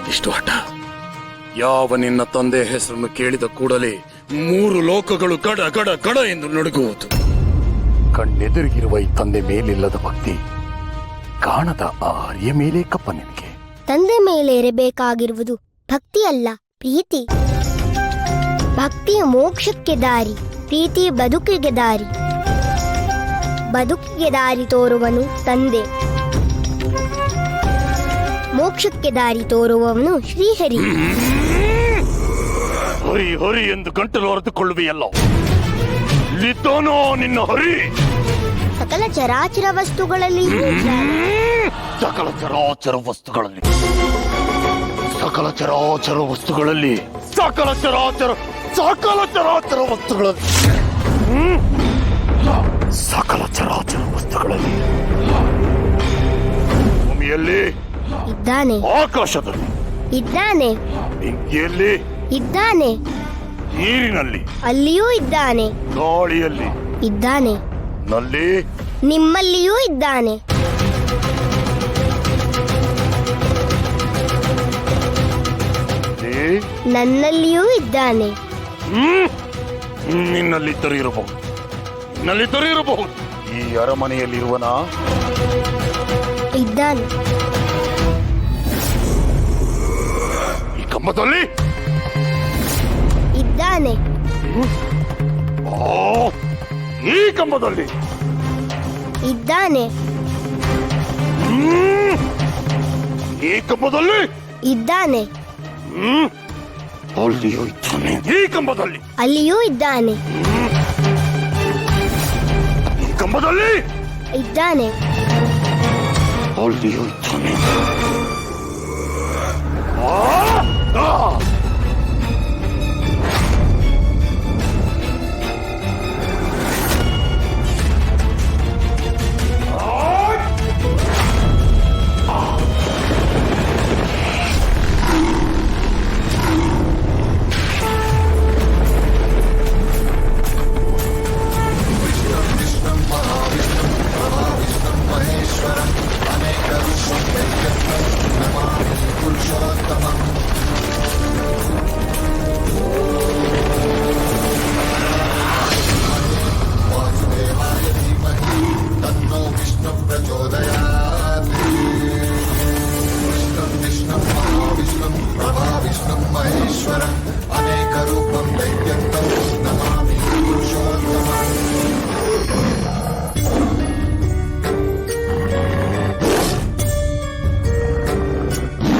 ಯಾಕಿಷ್ಟು ಹಠ? ಯಾವ ನಿನ್ನ ತಂದೆ ಹೆಸರನ್ನು ಕೇಳಿದ ಕೂಡಲೇ 3 ಲೋಕಗಳು ಕಡ ಕಡ ಕಡ ಎಂದು ನಡುಗುವುದು. ಕಣ್ಣೆದುರಿಗಿರುವ ಈ ತಂದೆ ಮೇಲಿಲ್ಲದ ಭಕ್ತಿ ಕಾಣದ ಆ ಹರಿಯ ಮೇಲೆ ಕಪ್ಪ ನಿನಗೆ. ತಂದೆ ಮೇಲೆ ಇರಬೇಕಾಗಿರುವುದು ಭಕ್ತಿ ಅಲ್ಲ, ಪ್ರೀತಿ. ಭಕ್ತಿಯ ಮೋಕ್ಷಕ್ಕೆ ದಾರಿ, ಪ್ರೀತಿ ಬದುಕಿಗೆ ದಾರಿ. ಬದುಕಿಗೆ ದಾರಿ ತೋರುವನು ತಂದೆ, ಮೋಕ್ಷಕ್ಕೆ ದಾರಿ ತೋರುವವನು ಶ್ರೀಹರಿ. ಹರಿ ಹರಿ ಎಂದು ಗಂಟಲು ಹೊರೆದುಕೊಳ್ಳುವೆಯಲ್ಲ, ಇಲ್ಲಿದ್ದಾನೋ ನಿನ್ನ ಹರಿ? ಸಕಲ ಚರಾಚರ ವಸ್ತುಗಳಲ್ಲಿ ಸಕಲ ಚರಾಚರ ವಸ್ತುಗಳಲ್ಲಿ ಸಕಲ ಚರಾಚರ ವಸ್ತುಗಳಲ್ಲಿ ಸಕಲ ಚರಾಚರ ವಸ್ತುಗಳಲ್ಲಿ ಸಕಲ ಚರಾಚರ ವಸ್ತುಗಳಲ್ಲಿ ಭೂಮಿಯಲ್ಲಿ ಇದ್ದಾನೆ, ಆಕಾಶದಲ್ಲಿ ಇದ್ದಾನೆ, ಬೆಂಕಿಯಲ್ಲಿ ಇದ್ದಾನೆ, ನೀರಿನಲ್ಲಿ ಅಲ್ಲಿಯೂ ಇದ್ದಾನೆ, ಗಾಳಿಯಲ್ಲಿ ಇದ್ದಾನೆ, ನಲ್ಲಿ ನಿಮ್ಮಲ್ಲಿಯೂ ಇದ್ದಾನೆ. ನನ್ನಲ್ಲಿಯೂ ಇದ್ದಾನೆ. ನಿನ್ನಲ್ಲಿದ್ದರೂ ಇರಬಹುದು, ನಲ್ಲಿದ್ದರೂ ಇರಬಹುದು. ಈ ಅರಮನೆಯಲ್ಲಿರುವನ ಇದ್ದಾನೆ. ಈ ಕಂಬದಲ್ಲಿ ಇದ್ದಾನೆ. ಈ ಕಂಬದಲ್ಲಿ ಇದ್ದಾನೆ. ಈ ಕಂಬದಲ್ಲಿ ಇದ್ದಾನೆ. ಅಲ್ಲಿಯೂ ಇದ್ದಾನೆ. ಈ ಕಂಬದಲ್ಲಿ ಅಲ್ಲಿಯೂ ಇದ್ದಾನೆ. ಈ ಕಂಬದಲ್ಲಿ ಇದ್ದಾನೆ. ಅಲ್ಲಿಯೂ ಇದ್ದಾನೆ.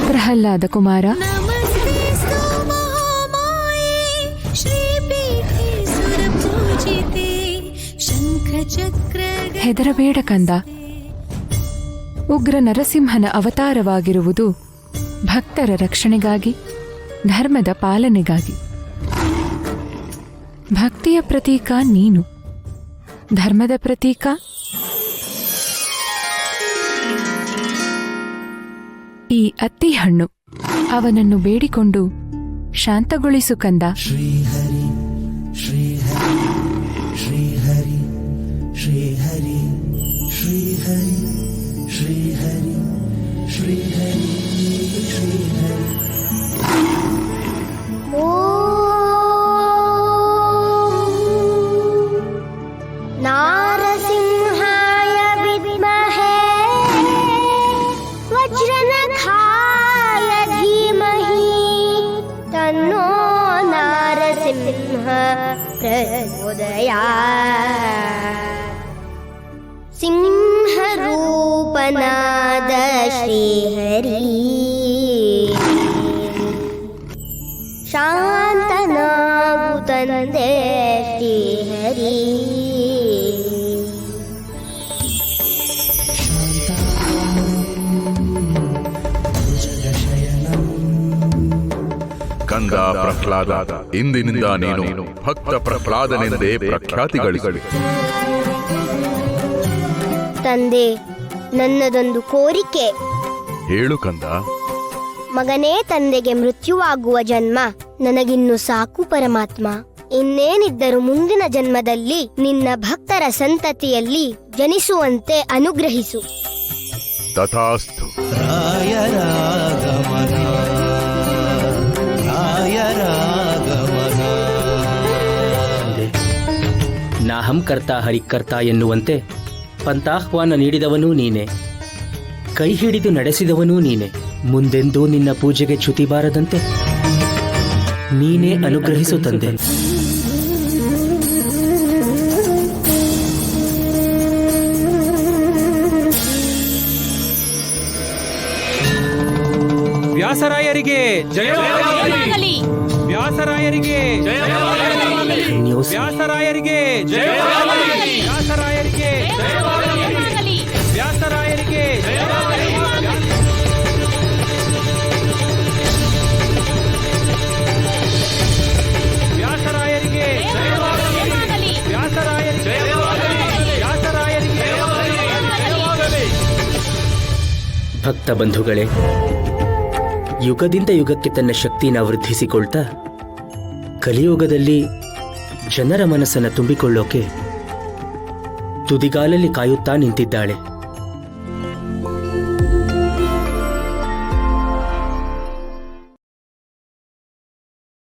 ಪ್ರಹ್ಲಾದ ಕುಮಾರ, ಹೆದರಬೇಡ ಕಂದ. ಉಗ್ರ ನರಸಿಂಹನ ಅವತಾರವಾಗಿರುವುದು ಭಕ್ತರ ರಕ್ಷಣೆಗಾಗಿ, ಧರ್ಮದ ಪಾಲನೆಗಾಗಿ. ಭಕ್ತಿಯ ಪ್ರತೀಕ ನೀನು, ಧರ್ಮದ ಪ್ರತೀಕ ಈ ಅತ್ತಿಹಣ್ಣು. ಅವನನ್ನು ಬೇಡಿಕೊಂಡು ಶಾಂತಗೊಳಿಸು ಕಂದ. ಶ್ರೀಹರಿ ಶ್ರೀಹರಿ ಶ್ರೀಹರಿ ಶ್ರೀಹರಿ ಶ್ರೀಹರಿ ಶ್ರೀಹರಿ ಶ್ರೀಹರಿ ಶ್ರೀಹರಿ. ನಾರಸಿಂಹಾಯ ವಿದ್ಮಹೇ ವಜ್ರನಖಾಯ ಧೀಮಹಿ ತನ್ನೋ ನಾರಸಿಂಹ ಪ್ರಚೋದಯಾತ್. ಸಿಂಹರೂಪನಾದ ಶ್ರೀಹರಿ ಶಾಂತನಾಗು ತಂದೆ ಶ್ರೀಹರಿ. ಕಂದ ಪ್ರಹ್ಲಾದ, ಇಂದಿನಿಂದ ನೀನು ಭಕ್ತ ಪ್ರಹ್ಲಾದನೆಂದೇ ಪ್ರಖ್ಯಾತಿ ಗಳಿಸಲಿ. ತಂದೆ, ನನ್ನದೊಂದು ಕೋರಿಕೆ. ಹೇಳು ಕಂದ. ಮಗನೇ, ತಂದೆಗೆ ಮೃತ್ಯುವಾಗುವ ಜನ್ಮ ನನಗಿನ್ನು ಸಾಕು ಪರಮಾತ್ಮ. ಇನ್ನೇನಿದ್ದರೂ ಮುಂದಿನ ಜನ್ಮದಲ್ಲಿ ನಿನ್ನ ಭಕ್ತರ ಸಂತತಿಯಲ್ಲಿ ಜನಿಸುವಂತೆ ಅನುಗ್ರಹಿಸು. ತಥಾಸ್ತು. ರಾಯರಾಗಮನ ರಾಯರಾಗಮನ. ನಾಹಂ ಕರ್ತ ಹರಿಕರ್ತ ಎನ್ನುವಂತೆ ಪಂಥಾಹ್ವಾನ ನೀಡಿದವನೂ ನೀನೆ, ಕೈ ಹಿಡಿದು ನಡೆಸಿದವನೂ ನೀನೆ. ಮುಂದೆಂದೂ ನಿನ್ನ ಪೂಜೆಗೆ ಚ್ಯುತಿ ಬಾರದಂತೆ ನೀನೇ ಅನುಗ್ರಹಿಸು ತಂದೆ. ವ್ಯಾಸರಾಯರಿಗೆ ಜಯವಾಗಲಿ. ವ್ಯಾಸರಾಯರಿಗೆ ಜಯವಾಗಲಿ. ಧನ್ಯೋಸ್ಮಿ. ವ್ಯಾಸರಾಯರಿಗೆ ಜಯವಾಗಲಿ. ವ್ಯಾಸರಾಯರಿಗೆ ಜಯವಾಗಲಿ. ವ್ಯಾಸರಾಯರಿಗೆ ಜಯವಾಗಲಿ. ವ್ಯಾಸರಾಯರಿಗೆ ಜಯವಾಗಲಿ. ವ್ಯಾಸರಾಯರಿಗೆ ಜಯವಾಗಲಿ. ವ್ಯಾಸರಾಯರಿಗೆ ಜಯವಾಗಲಿ. ಭಕ್ತ ಬಂಧುಗಳೇ, ಯುಗದಿಂದ ಯುಗಕ್ಕೆ ತನ್ನ ಶಕ್ತಿನ ವೃದ್ಧಿಸಿಕೊಳ್ತಾ ಕಲಿಯುಗದಲ್ಲಿ ಜನರ ಮನಸ್ಸನ್ನು ತುಂಬಿಕೊಳ್ಳೋಕೆ ತುದಿಗಾಲಲ್ಲಿ ಕಾಯುತ್ತಾ ನಿಂತಿದ್ದಾಳೆ.